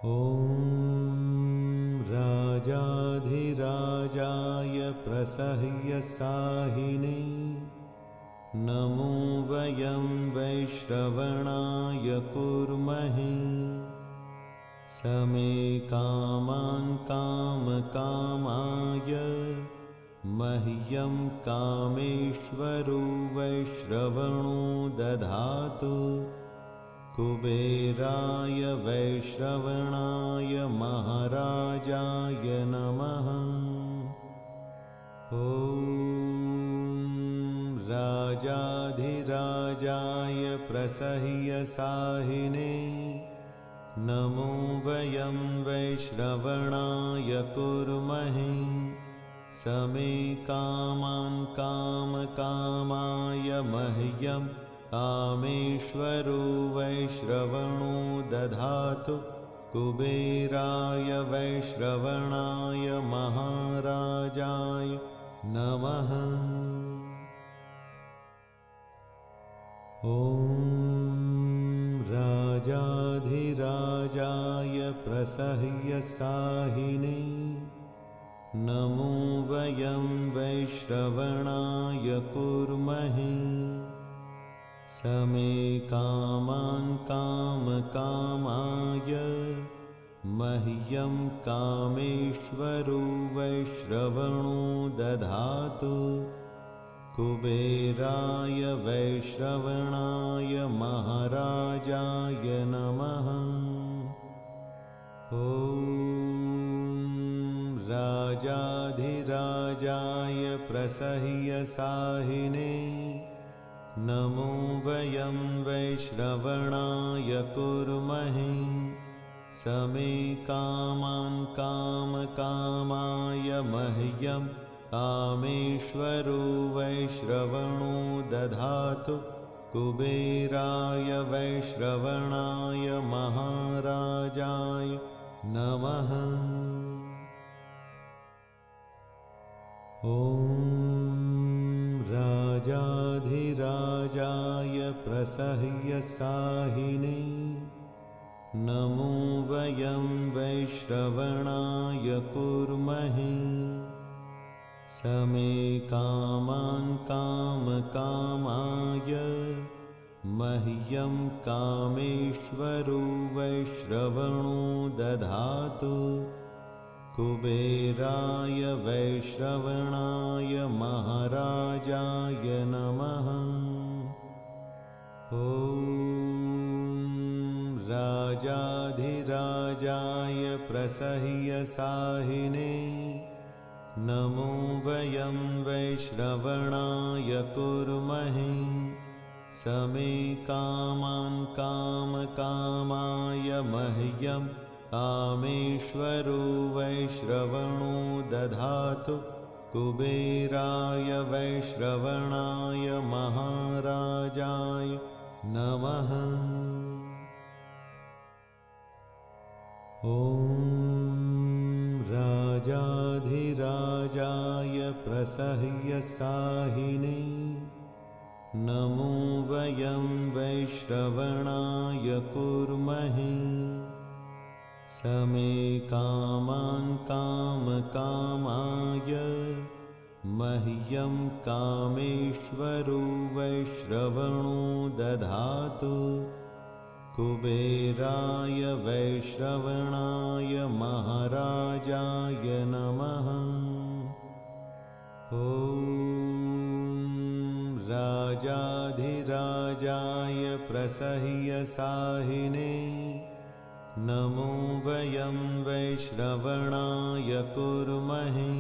ॐ राजाधिराजाय प्रसह्यसाहिने नमो वयं वैश्रवणाय कुर्महे समे कामान् कामकामाय मह्यं कामेश्वरो वैश्रवणो दधातु कुबेराय वैश्रवणाय महाराजाय नमः। ॐ राजाधिराजाय प्रसह्यसाहिने नमो वयं वैश्रवणाय कुर्महे समे कामान् कामकामाय मह्यं कामेश्वरो वैश्रवणो दधातु कुबेराय वैश्रवणाय महाराजाय नमः। ॐ राजाधिराजाय प्रसह्यसाहिने नमो वयं वैश्रवणाय कुर्महे समे कामान् कामकामाय मह्यं कामेश्वरो वैश्रवणो दधातु कुबेराय वैश्रवणाय महाराजाय नमः। ॐ राजाधिराजाय प्रसह्यसाहिने नमो वयं वैश्रवणाय कुर्महे समे कामान् कामकामाय मह्यं कामेश्वरो वैश्रवणो दधातु कुबेराय वैश्रवणाय महाराजाय नमः। ॐ राजाधिराजाय प्रसह्यसाहिने नमो वयं वैश्रवणाय कुर्महे समे कामान् कामकामाय मह्यं कामेश्वरो वैश्रवणो दधातु कुबेराय वैश्रवणाय महाराजाय नमः। ॐ राजाधिराजाय प्रसह्यसाहिने नमो वयं वैश्रवणाय कुर्महे समे कामान् कामकामाय मह्यं कामेश्वरो वैश्रवणो दधातु कुबेराय वैश्रवणाय महाराजाय नमः। ॐ राजाधिराजाय प्रसह्यसाहिने नमो वयं वैश्रवणाय कुर्महे समे कामान् कामकामाय मह्यं कामेश्वरो वैश्रवणो दधातु कुबेराय वैश्रवणाय महाराजाय नमः। ॐ राजाधिराजाय प्रसह्यसाहिने नमो वयं वैश्रवणाय कुर्महे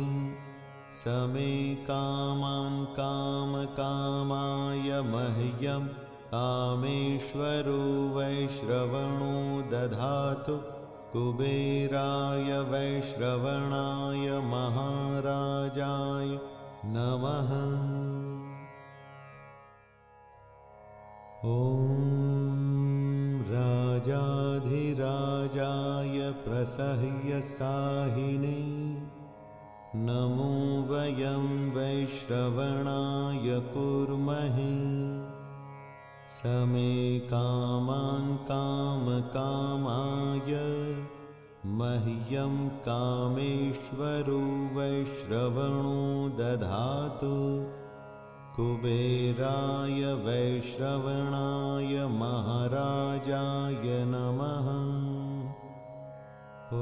समे कामान् कामकामाय मह्यं कामेश्वरो वैश्रवणो दधातु कुबेराय वैश्रवणाय महाराजाय नमः। ॐ राजाधिराजाय प्रसह्यसाहिने नमो वयं वैश्रवणाय कुर्महे समे कामान् कामकामाय मह्यं कामेश्वरो वैश्रवणो दधातु कुबेराय वैश्रवणाय महाराजाय नमः। ॐ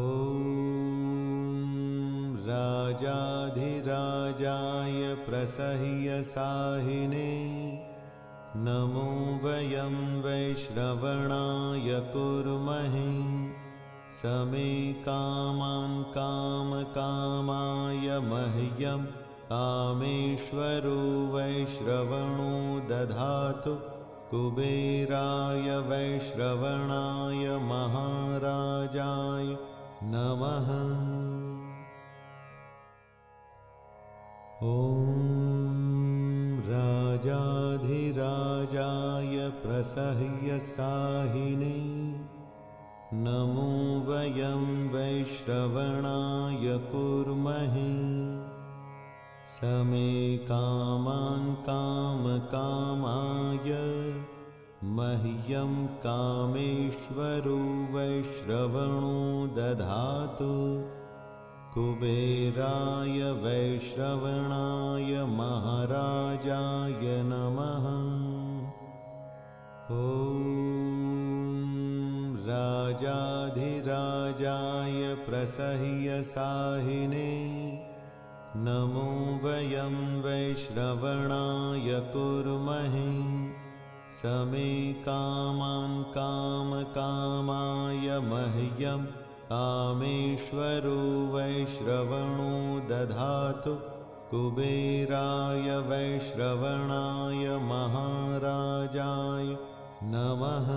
राजाधिराजाय प्रसह्यसाहिने नमो वयं वैश्रवणाय कुर्महे समे कामान् कामकामाय मह्यं कामेश्वरो वैश्रवणो दधातु कुबेराय वैश्रवणाय महाराजाय नमः। ॐ राजाधिराजाय प्रसह्यसाहिने नमो वयं वैश्रवणाय कुर्महे समे कामान् कामकामाय मह्यं कामेश्वरो वैश्रवणो दधातु कुबेराय वैश्रवणाय महाराजाय नमः। ॐ राजाधिराजाय प्रसह्यसाहिने नमो वयं वैश्रवणाय कुर्महे समे कामान् कामकामाय मह्यं कामेश्वरो वैश्रवणो दधातु कुबेराय वैश्रवणाय महाराजाय नमः।